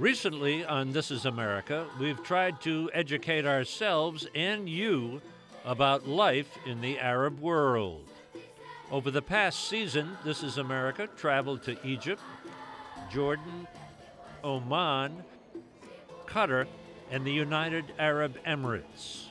Recently on This Is America, we've tried to educate ourselves and you about life in the Arab world. Over the past season, This Is America traveled to Egypt, Jordan, Oman, Qatar, and the United Arab Emirates.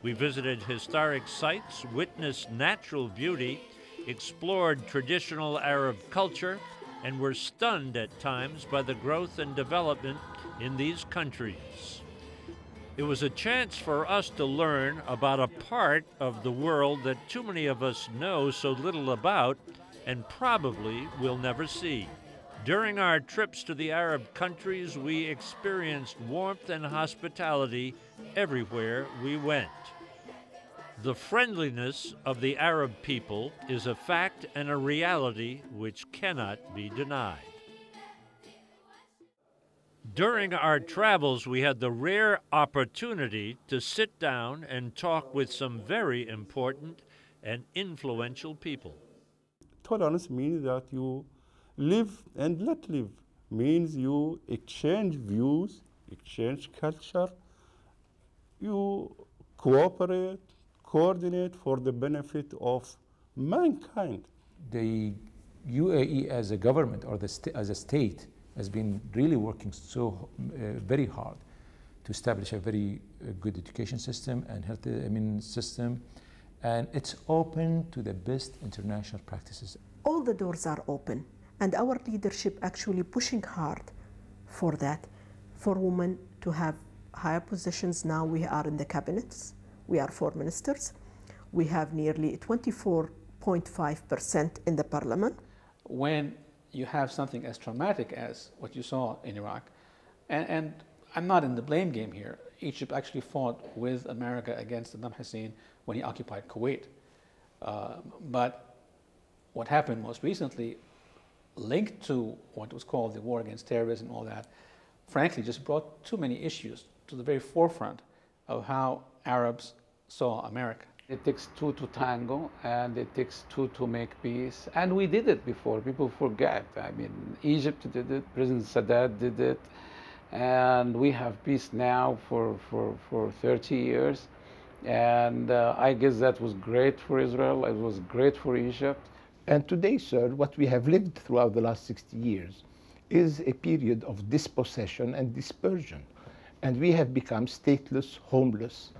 We visited historic sites, witnessed natural beauty, explored traditional Arab culture, and were stunned at times by the growth and development in these countries. It was a chance for us to learn about a part of the world that too many of us know so little about and probably will never see. During our trips to the Arab countries, we experienced warmth and hospitality everywhere we went. The friendliness of the Arab people is a fact and a reality which cannot be denied. During our travels, we had the rare opportunity to sit down and talk with some very important and influential people. Tolerance means that you live and let live, means you exchange views, exchange culture, you cooperate, coordinate for the benefit of mankind. The UAE as a government or as a state has been really working very hard to establish a very good education system and health system, and it's open to the best international practices. All the doors are open, and our leadership actually pushing hard for that, for women to have higher positions. Now we are in the cabinets, we are 4 ministers, we have nearly 24.5% in the parliament. When you have something as traumatic as what you saw in Iraq, and I'm not in the blame game here, Egypt actually fought with America against Saddam Hussein when he occupied Kuwait. But what happened most recently, linked to what was called the war against terrorism and all that, frankly just brought too many issues to the very forefront of how Arabs saw America. It takes two to tango, and it takes two to make peace. And we did it before. People forget. I mean, Egypt did it, President Sadat did it, and we have peace now for 30 years. And I guess that was great for Israel. It was great for Egypt. And today, sir, what we have lived throughout the last 60 years is a period of dispossession and dispersion. And we have become stateless, homeless.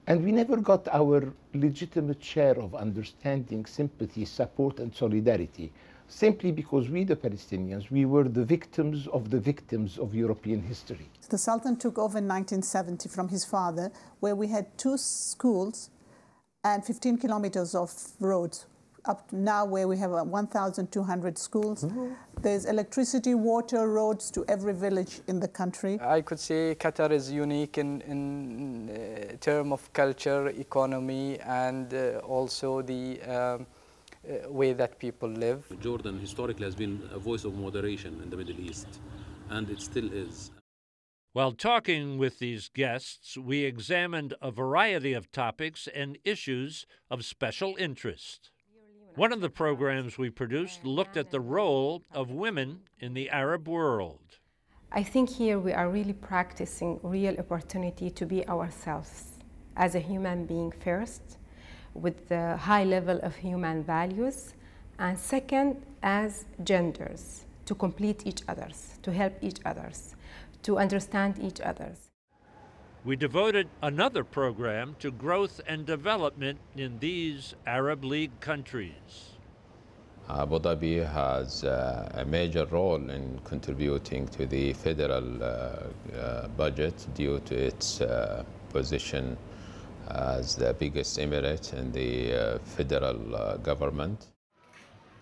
And we never got our legitimate share of understanding, sympathy, support, and solidarity, simply because we, the Palestinians, we were the victims of European history. The Sultan took over in 1970 from his father, where we had 2 schools and 15 kilometers of roads, up to now where we have 1,200 schools. Mm-hmm. There's electricity, water, roads to every village in the country. I could say Qatar is unique in terms of culture, economy, and also the way that people live. Jordan historically has been a voice of moderation in the Middle East, and it still is. While talking with these guests, we examined a variety of topics and issues of special interest. One of the programs we produced looked at the role of women in the Arab world. I think here we are really practicing real opportunity to be ourselves as a human being first, with the high level of human values, and second, as genders, to complete each other's, to help each other's, to understand each other's. We devoted another program to growth and development in these Arab League countries. Abu Dhabi has a major role in contributing to the federal budget due to its position as the biggest emirate in the federal government.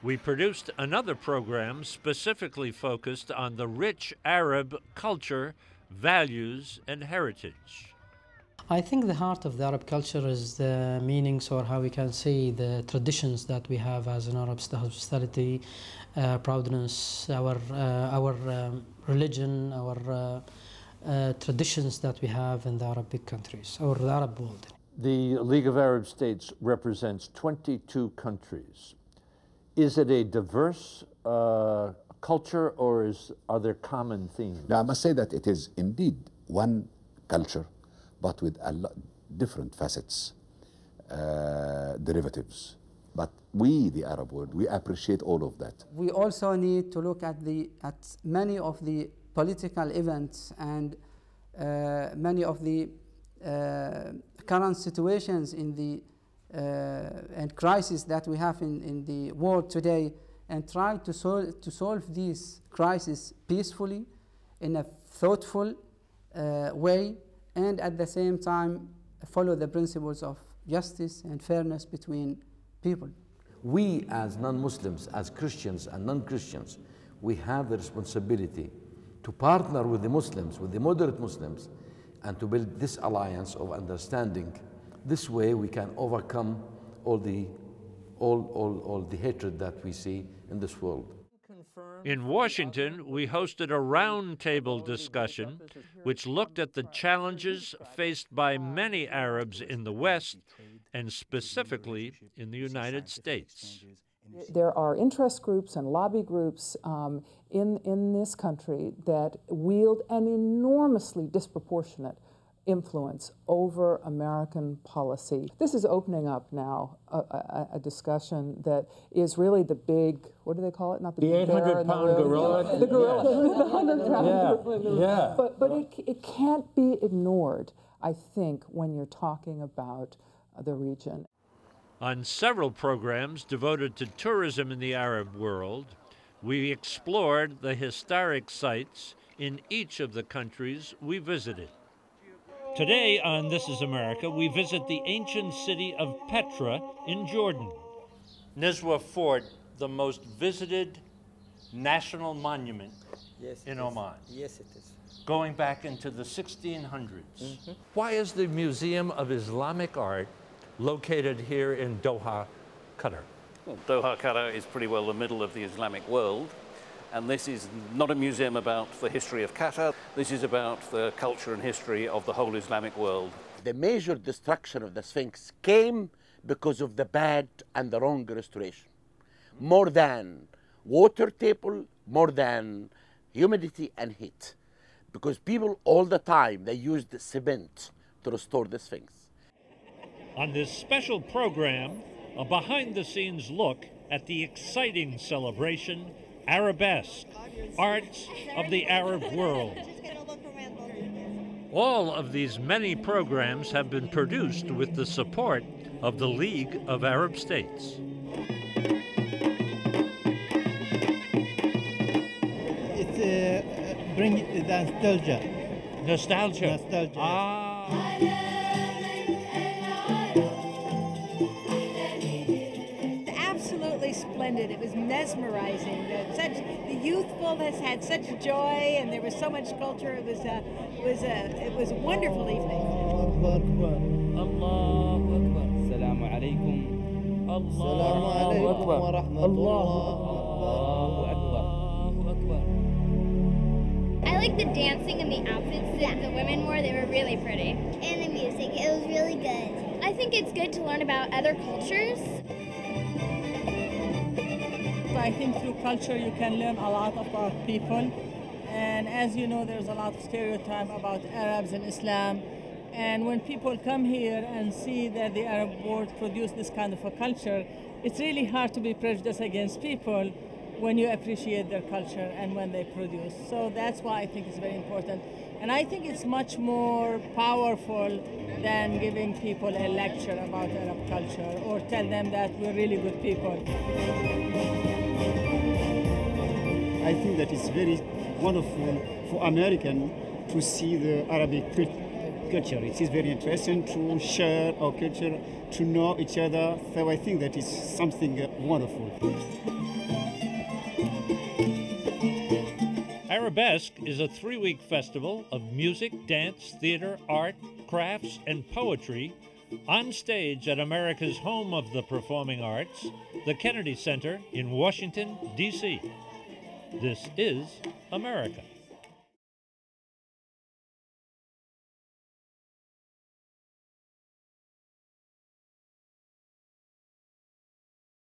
We produced another program specifically focused on the rich Arab culture, values, and heritage. I think the heart of the Arab culture is the meanings, or how we can say the traditions that we have as an Arab, the hospitality, proudness, our religion, our traditions that we have in the Arabic countries, or the Arab world. The League of Arab States represents 22 countries. Is it a diverse culture, or are there common themes? Now, I must say that it is indeed one culture, but with different facets, derivatives. But we, the Arab world, we appreciate all of that. We also need to look at many of the political events and many of the current situations in the and crises that we have in the world today, and try to solve these crises peacefully, in a thoughtful way, and at the same time follow the principles of justice and fairness between people. We as non-Muslims, as Christians and non-Christians, we have the responsibility to partner with the Muslims, with the moderate Muslims, and to build this alliance of understanding. This way we can overcome all the hatred that we see in this world. In Washington, we hosted a roundtable discussion which looked at the challenges faced by many Arabs in the West and specifically in the United States. There are interest groups and lobby groups in this country that wield an enormously disproportionate influence over American policy. This is opening up now a discussion that is really the big, what do they call it? Not the 800-pound gorilla. The gorilla, the 100-pound gorilla. Yeah. But it can't be ignored, I think, when you're talking about the region. On several programs devoted to tourism in the Arab world, we explored the historic sites in each of the countries we visited. Today on This is America, we visit the ancient city of Petra in Jordan. Nizwa Fort, the most visited national monument in Oman. Yes, it is. Going back into the 1600s. Mm-hmm. Why is the Museum of Islamic Art located here in Doha, Qatar? Well, Doha, Qatar is pretty well the middle of the Islamic world. And this is not a museum about the history of Qatar. This is about the culture and history of the whole Islamic world. The major destruction of the Sphinx came because of the bad and the wrong restoration. More than water table, more than humidity and heat. Because people all the time, they used cement to restore the Sphinx. On this special program, a behind-the-scenes look at the exciting celebration Arabesque, Arts of the Arab World. All of these many programs have been produced with the support of the League of Arab States. It's bring nostalgia. Nostalgia. Nostalgia. Ah. Splendid. It was mesmerizing. The youthful has had such joy, and there was so much culture. It was a wonderful evening. Allahu Akbar. Assalamu alaikum. Allahu Akbar. Allahu Akbar. I like the dancing and the outfits that the women wore. They were really pretty. And the music. It was really good. I think it's good to learn about other cultures. I think through culture you can learn a lot about people, and as you know, there's a lot of stereotype about Arabs and Islam, and when people come here and see that the Arab world produced this kind of a culture, it's really hard to be prejudiced against people when you appreciate their culture and when they produce. So that's why I think it's very important, and I think it's much more powerful than giving people a lecture about Arab culture or tell them that we're really good people. I think that it's very wonderful for Americans to see the Arabic culture. It is very interesting to share our culture, to know each other. So I think that is something wonderful. Arabesque is a 3-week festival of music, dance, theater, art, crafts, and poetry on stage at America's home of the performing arts, the Kennedy Center in Washington, D.C. This is America.